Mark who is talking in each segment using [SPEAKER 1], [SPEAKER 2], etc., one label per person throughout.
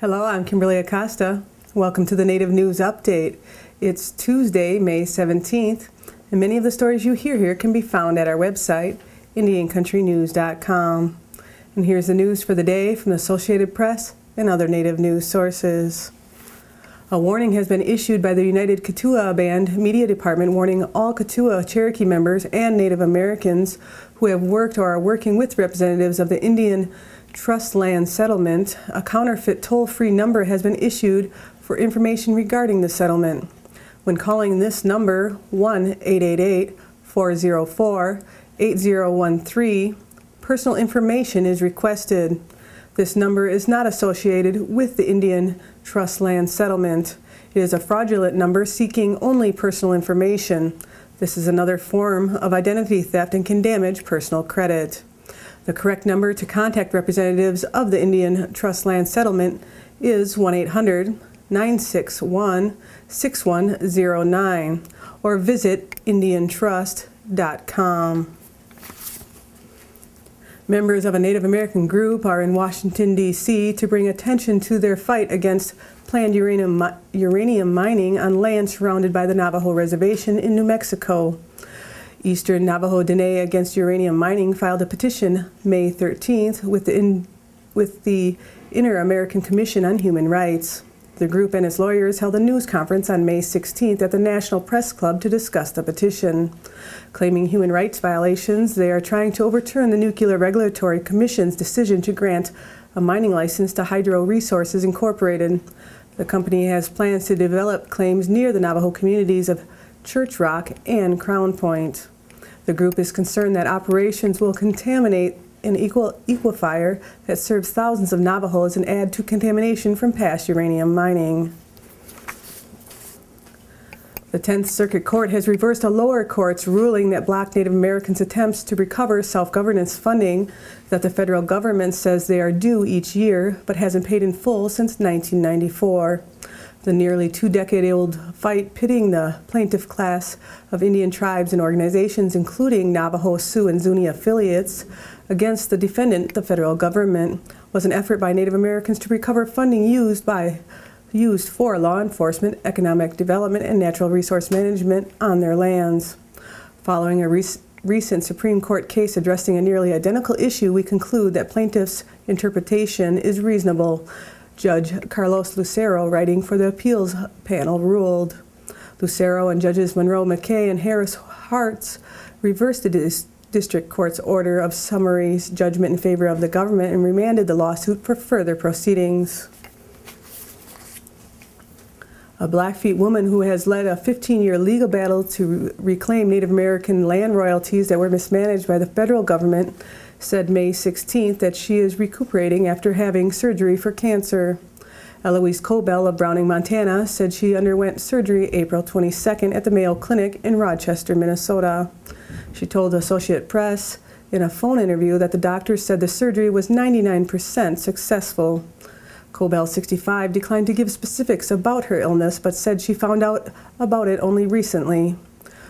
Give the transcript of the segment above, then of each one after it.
[SPEAKER 1] Hello, I'm Kimberlie Acosta. Welcome to the Native News Update. It's Tuesday, May 17th, and many of the stories you hear here can be found at our website, IndianCountryNews.com. And here's the news for the day from the Associated Press and other Native news sources. A warning has been issued by the United Keetoowah Band Media Department warning all Keetoowah Cherokee members and Native Americans who have worked or are working with representatives of the Indian Trust Land Settlement. A counterfeit toll-free number has been issued for information regarding the settlement. When calling this number, 1-888-404-8013, personal information is requested. This number is not associated with the Indian Trust Land Settlement. It is a fraudulent number seeking only personal information. This is another form of identity theft and can damage personal credit. The correct number to contact representatives of the Indian Trust Land Settlement is 1-800-961-6109 or visit indiantrust.com. Members of a Native American group are in Washington, D.C. to bring attention to their fight against planned uranium mining on land surrounded by the Navajo Reservation in New Mexico. Eastern Navajo Dene Against Uranium Mining filed a petition May 13th with the Inter-American Commission on Human Rights. The group and its lawyers held a news conference on May 16th at the National Press Club to discuss the petition. Claiming human rights violations, they are trying to overturn the Nuclear Regulatory Commission's decision to grant a mining license to Hydro Resources Incorporated. The company has plans to develop claims near the Navajo communities of Church Rock and Crown Point. The group is concerned that operations will contaminate an aquifer that serves thousands of Navajos and add to contamination from past uranium mining. The 10th Circuit Court has reversed a lower court's ruling that blocked Native Americans' attempts to recover self-governance funding that the federal government says they are due each year but hasn't paid in full since 1994. The nearly two-decade-old fight pitting the plaintiff class of Indian tribes and organizations, including Navajo, Sioux, and Zuni affiliates, against the defendant, the federal government, was an effort by Native Americans to recover funding used for law enforcement, economic development, and natural resource management on their lands. Following a recent Supreme Court case addressing a nearly identical issue, we conclude that plaintiff's interpretation is reasonable. Judge Carlos Lucero, writing for the appeals panel, ruled. Lucero and Judges Monroe McKay and Harris Hartz reversed the district court's order of summary judgment in favor of the government and remanded the lawsuit for further proceedings. A Blackfeet woman who has led a 15-year legal battle to reclaim Native American land royalties that were mismanaged by the federal government said May 16th that she is recuperating after having surgery for cancer. Elouise Cobell of Browning, Montana, said she underwent surgery April 22nd at the Mayo Clinic in Rochester, Minnesota. She told the Associated Press in a phone interview that the doctors said the surgery was 99% successful. Cobell, 65, declined to give specifics about her illness, but said she found out about it only recently.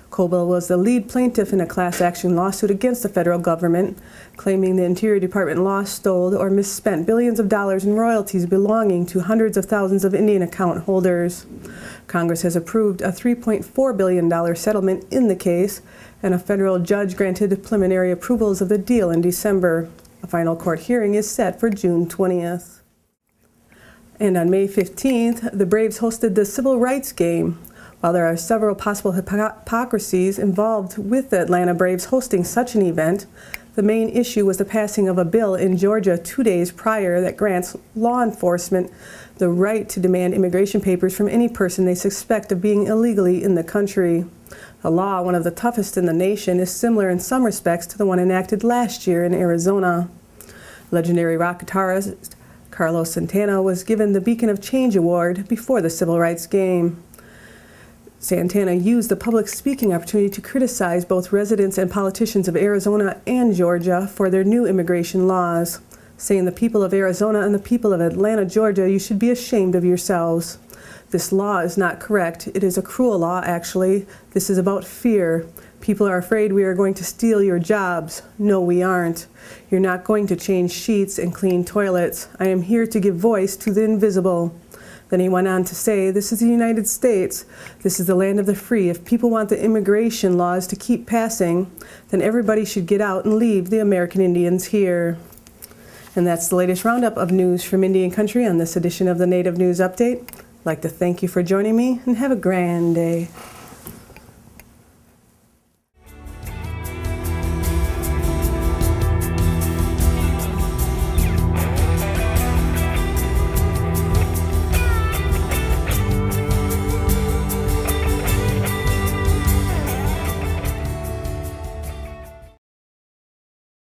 [SPEAKER 1] Cobell was the lead plaintiff in a class action lawsuit against the federal government, claiming the Interior Department lost, stole, or misspent billions of dollars in royalties belonging to hundreds of thousands of Indian account holders. Congress has approved a $3.4 billion settlement in the case, and a federal judge granted preliminary approvals of the deal in December. A final court hearing is set for June 20th. And on May 15th, the Braves hosted the Civil Rights Game. While there are several possible hypocrisies involved with the Atlanta Braves hosting such an event, the main issue was the passing of a bill in Georgia 2 days prior that grants law enforcement the right to demand immigration papers from any person they suspect of being illegally in the country. The law, one of the toughest in the nation, is similar in some respects to the one enacted last year in Arizona. Legendary rock guitarist Carlos Santana was given the Beacon of Change Award before the Civil Rights Game. Santana used the public speaking opportunity to criticize both residents and politicians of Arizona and Georgia for their new immigration laws, saying, "The people of Arizona and the people of Atlanta, Georgia, you should be ashamed of yourselves. This law is not correct. It is a cruel law, actually. This is about fear. People are afraid we are going to steal your jobs. No, we aren't. You're not going to change sheets and clean toilets. I am here to give voice to the invisible. Then he went on to say, this is the United States. This is the land of the free. If people want the immigration laws to keep passing, then everybody should get out and leave the American Indians here. And that's the latest roundup of news from Indian Country on this edition of the Native News Update. I'd like to thank you for joining me, and have a grand day.